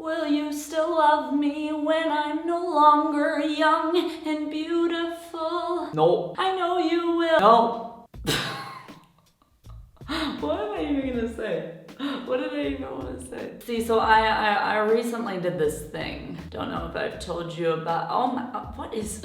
Will you still love me when I'm no longer young and beautiful? No. I know you will. No. What am I even gonna say? What did I even want to say? See, so I recently did this thing. Don't know if I've told you about. Oh my, what is?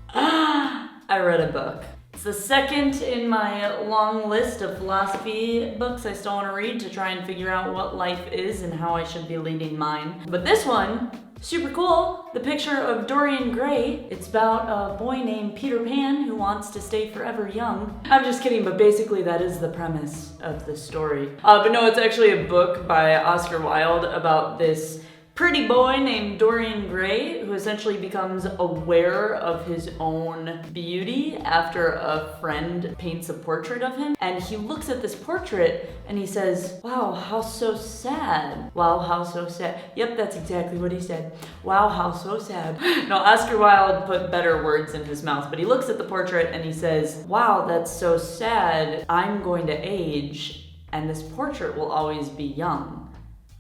I read a book. It's the second in my long list of philosophy books I still want to read to try and figure out what life is and how I should be leading mine. But this one, super cool. The picture of Dorian Gray. It's about a boy named Peter Pan who wants to stay forever young. I'm just kidding, but basically that is the premise of the story. But no, it's actually a book by Oscar Wilde about this pretty boy named Dorian Gray who essentially becomes aware of his own beauty after a friend paints a portrait of him. And he looks at this portrait and he says, wow, how so sad. Wow, how so sad. Yep, that's exactly what he said. Wow, how so sad. No, Oscar Wilde put better words in his mouth, but he looks at the portrait and he says, wow, that's so sad. I'm going to age and this portrait will always be young.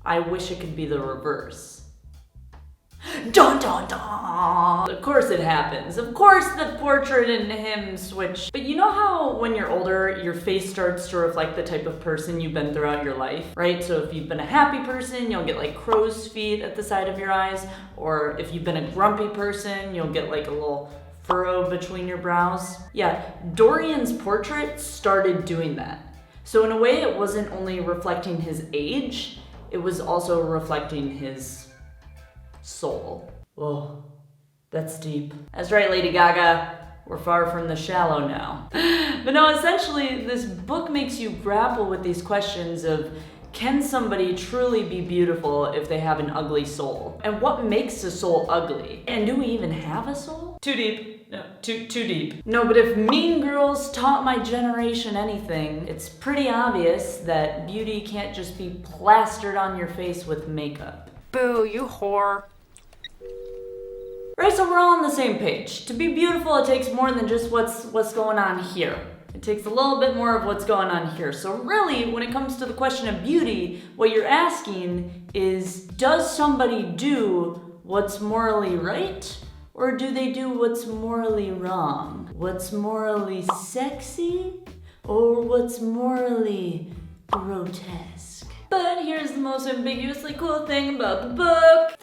I wish it could be the reverse. Dun dun dun! Of course it happens. Of course the portrait and him switch. But you know how when you're older, your face starts to reflect the type of person you've been throughout your life, right? So if you've been a happy person, you'll get like crow's feet at the side of your eyes. Or if you've been a grumpy person, you'll get like a little furrow between your brows. Yeah, Dorian's portrait started doing that. So in a way, it wasn't only reflecting his age, it was also reflecting his soul. Whoa, that's deep. That's right, Lady Gaga. We're far from the shallow now. But no, essentially, this book makes you grapple with these questions of, can somebody truly be beautiful if they have an ugly soul? And what makes a soul ugly? And do we even have a soul? Too deep. No, too deep. No, but if Mean Girls taught my generation anything, it's pretty obvious that beauty can't just be plastered on your face with makeup. Boo, you whore. Right, so we're all on the same page. To be beautiful, it takes more than just what's going on here. It takes a little bit more of what's going on here. So really, when it comes to the question of beauty, what you're asking is, does somebody do what's morally right? Or do they do what's morally wrong? What's morally sexy? Or what's morally grotesque? But here's the most ambiguously cool thing about the book.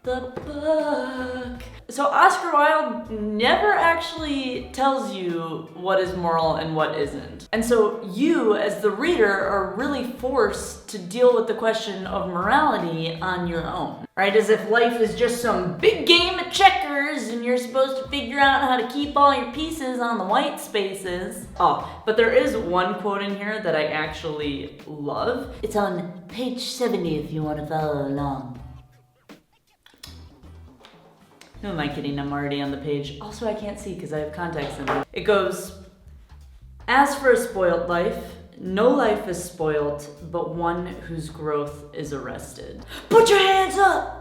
The book. So Oscar Wilde never actually tells you what is moral and what isn't. And so you, as the reader, are really forced to deal with the question of morality on your own. Right? As if life is just some big game of checkers and you're supposed to figure out how to keep all your pieces on the white spaces. Oh, but there is one quote in here that I actually love. It's on page 70 if you want to follow along. Who am I kidding? I'm already on the page. Also, I can't see because I have contacts in it. It goes, as for a spoiled life, no life is spoiled, but one whose growth is arrested. Put your hands up!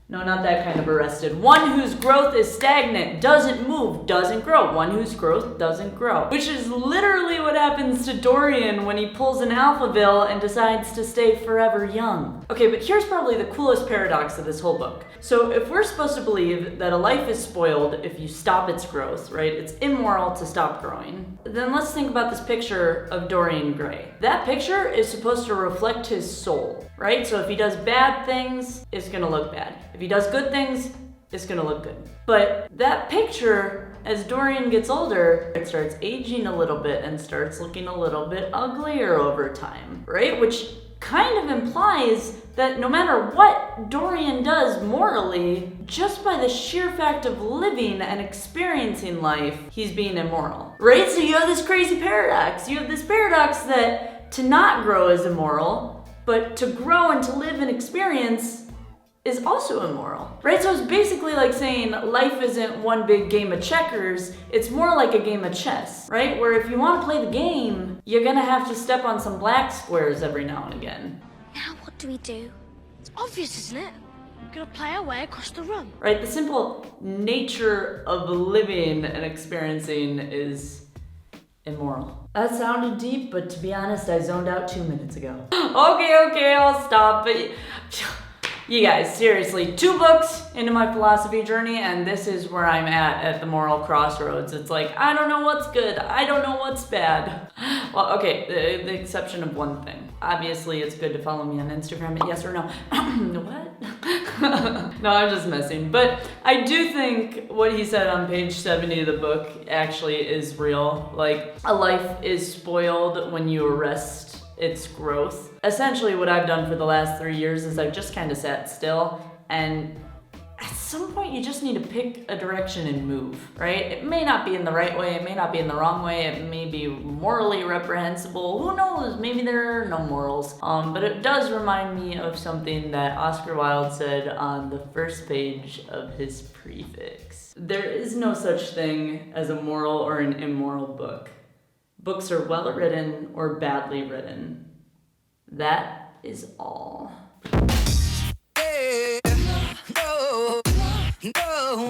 No, not that kind of arrested. One whose growth is stagnant, doesn't move, doesn't grow. One whose growth doesn't grow. Which is literally what happens to Dorian when he pulls an Alphaville and decides to stay forever young. Okay, but here's probably the coolest paradox of this whole book. So if we're supposed to believe that a life is spoiled if you stop its growth, right? It's immoral to stop growing. Then let's think about this picture of Dorian Gray. That picture is supposed to reflect his soul, right? So if he does bad things, it's gonna look bad. If he does good things, it's gonna look good. But that picture, as Dorian gets older, it starts aging a little bit and starts looking a little bit uglier over time, right? Which kind of implies that no matter what Dorian does morally, just by the sheer fact of living and experiencing life, he's being immoral, right? So you have this crazy paradox. You have this paradox that to not grow is immoral, but to grow and to live and experience is also immoral, right? So it's basically like saying life isn't one big game of checkers, it's more like a game of chess, right? Where if you want to play the game, you're gonna have to step on some black squares every now and again. Now what do we do? It's obvious, isn't it? We're gonna play our way across the room. Right, the simple nature of living and experiencing is immoral. That sounded deep, but to be honest, I zoned out 2 minutes ago. Okay, I'll stop, but You guys, seriously, 2 books into my philosophy journey, and this is where I'm at the moral crossroads. It's like, I don't know what's good, I don't know what's bad. Well, okay, the exception of one thing. Obviously, it's good to follow me on Instagram, yes or no? What? No, I'm just messing. But I do think what he said on page 70 of the book actually is real. Like, a life is spoiled when you arrest its growth. Essentially, what I've done for the last 3 years is I've just kind of sat still, and at some point you just need to pick a direction and move, right? It may not be in the right way, it may not be in the wrong way, it may be morally reprehensible, who knows, maybe there are no morals. But it does remind me of something that Oscar Wilde said on the first page of his prefix. There is no such thing as a moral or an immoral book. Books are well written or badly written. That is all. No.